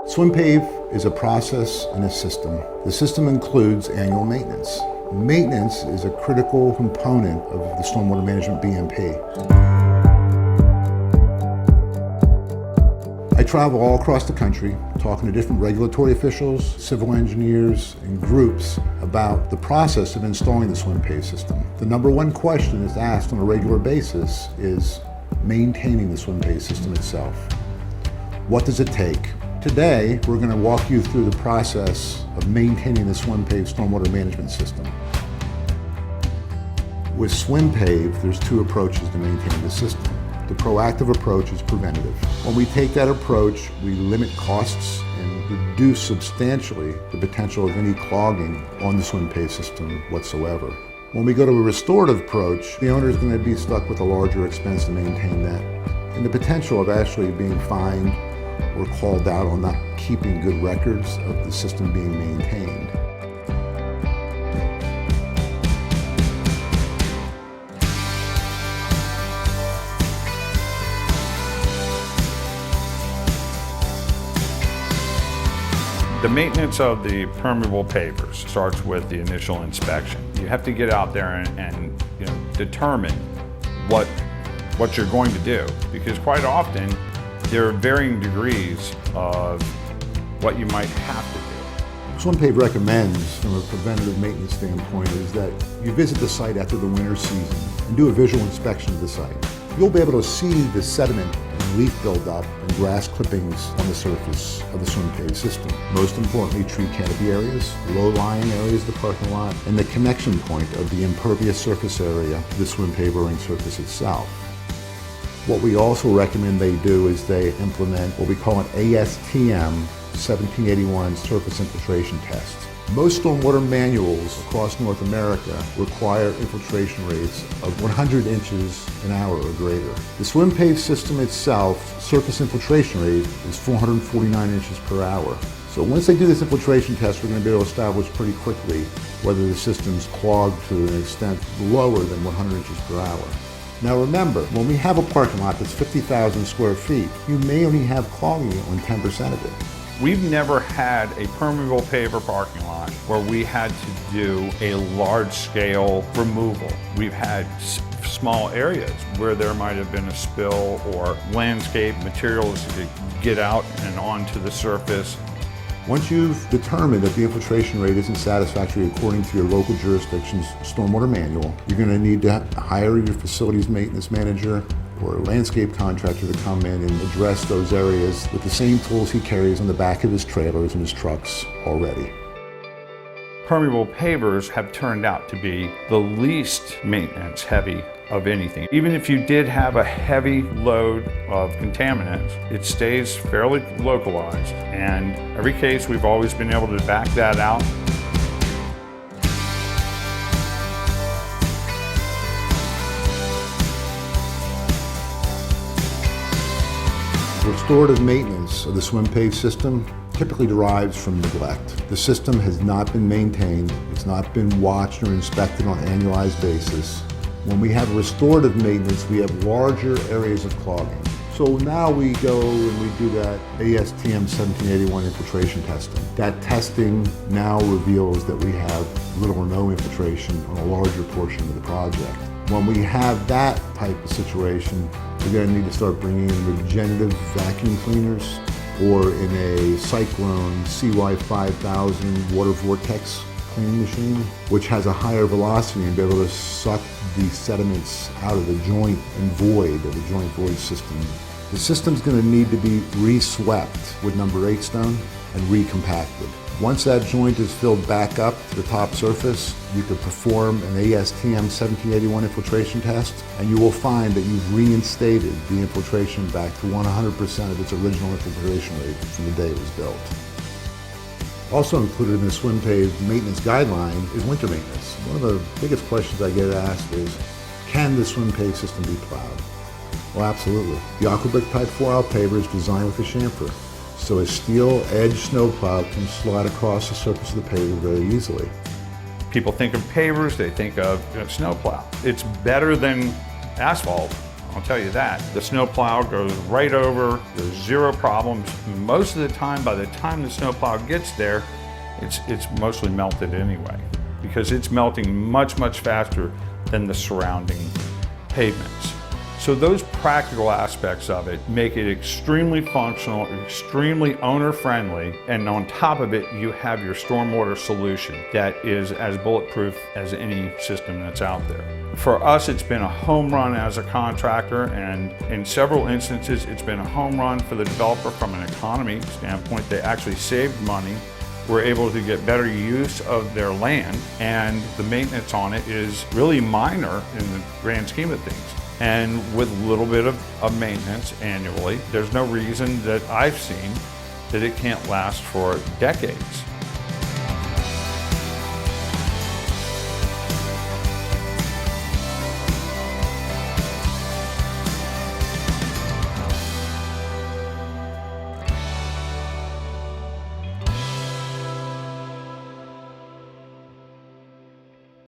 Pave is a process and a system. The system includes annual maintenance. Maintenance is a critical component of the Stormwater Management BMP. I travel all across the country talking to different regulatory officials, civil engineers, and groups about the process of installing the Pave system. The number one question that's asked on a regular basis is maintaining the Pave system itself. What does it take? Today, we're going to walk you through the process of maintaining the Pave stormwater management system. With Pave, there's two approaches to maintaining the system. The proactive approach is preventative. When we take that approach, we limit costs and reduce substantially the potential of any clogging on the Pave system whatsoever. When we go to a restorative approach, the owner is going to be stuck with a larger expense to maintain that, and the potential of actually being fined or called out on not keeping good records of the system being maintained. The maintenance of the permeable pavers starts with the initial inspection. You have to get out there and determine what you're going to do, because quite often there are varying degrees of what you might have to do. Pave recommends, from a preventative maintenance standpoint, is that you visit the site after the winter season and do a visual inspection of the site. You'll be able to see the sediment and leaf buildup and grass clippings on the surface of the Pave system. Most importantly, tree canopy areas, low-lying areas of the parking lot, and the connection point of the impervious surface area to the pavering surface itself. What we also recommend they do is they implement what we call an ASTM 1781 surface infiltration test. Most stormwater manuals across North America require infiltration rates of 100 inches an hour or greater. The Pave system itself, surface infiltration rate is 449 inches per hour. So once they do this infiltration test, we're going to be able to establish pretty quickly whether the system's clogged to an extent lower than 100 inches per hour. Now remember, when we have a parking lot that's 50,000 square feet, you may only have clogging on 10% of it. We've never had a permeable paver parking lot where we had to do a large-scale removal. We've had small areas where there might have been a spill or landscape materials to get out and onto the surface. Once you've determined that the infiltration rate isn't satisfactory according to your local jurisdiction's stormwater manual, you're going to need to hire your facilities maintenance manager or a landscape contractor to come in and address those areas with the same tools he carries on the back of his trailers and his trucks already. Permeable pavers have turned out to be the least maintenance heavy of anything. Even if you did have a heavy load of contaminants, it stays fairly localized. And every case, we've always been able to back that out. Restorative maintenance of the Pave system typically derives from neglect. The system has not been maintained, it's not been watched or inspected on an annualized basis. When we have restorative maintenance, we have larger areas of clogging. So now we go and we do that ASTM 1781 infiltration testing. That testing now reveals that we have little or no infiltration on a larger portion of the project. When we have that type of situation, we're going to need to start bringing in regenerative vacuum cleaners, or in a Cyclone CY5000 water vortex cleaning machine, which has a higher velocity and be able to suck the sediments out of the joint and void of the joint void system. The system's going to need to be re-swept with number 8 stone and recompacted. Once that joint is filled back up to the top surface, you can perform an ASTM 1781 infiltration test, and you will find that you've reinstated the infiltration back to 100% of its original infiltration rate from the day it was built. Also included in the Pave maintenance guideline is winter maintenance. One of the biggest questions I get asked is, can the Pave system be plowed? Well, absolutely. The Aquabrick Type 4L paver is designed with a chamfer, so a steel edge snowplow can slide across the surface of the paver very easily. People think of pavers, they think of snowplow. It's better than asphalt I'll tell you that. The snowplow goes right over, there's zero problems. Most of the time, by the time the snowplow gets there, it's mostly melted anyway, because it's melting much, much faster than the surrounding pavements. So those practical aspects of it make it extremely functional, extremely owner-friendly, and on top of it, you have your stormwater solution that is as bulletproof as any system that's out there. For us, it's been a home run as a contractor, and in several instances, it's been a home run for the developer from an economy standpoint. They actually saved money, were able to get better use of their land, and the maintenance on it is really minor in the grand scheme of things. And with a little bit of maintenance annually, there's no reason that I've seen that it can't last for decades.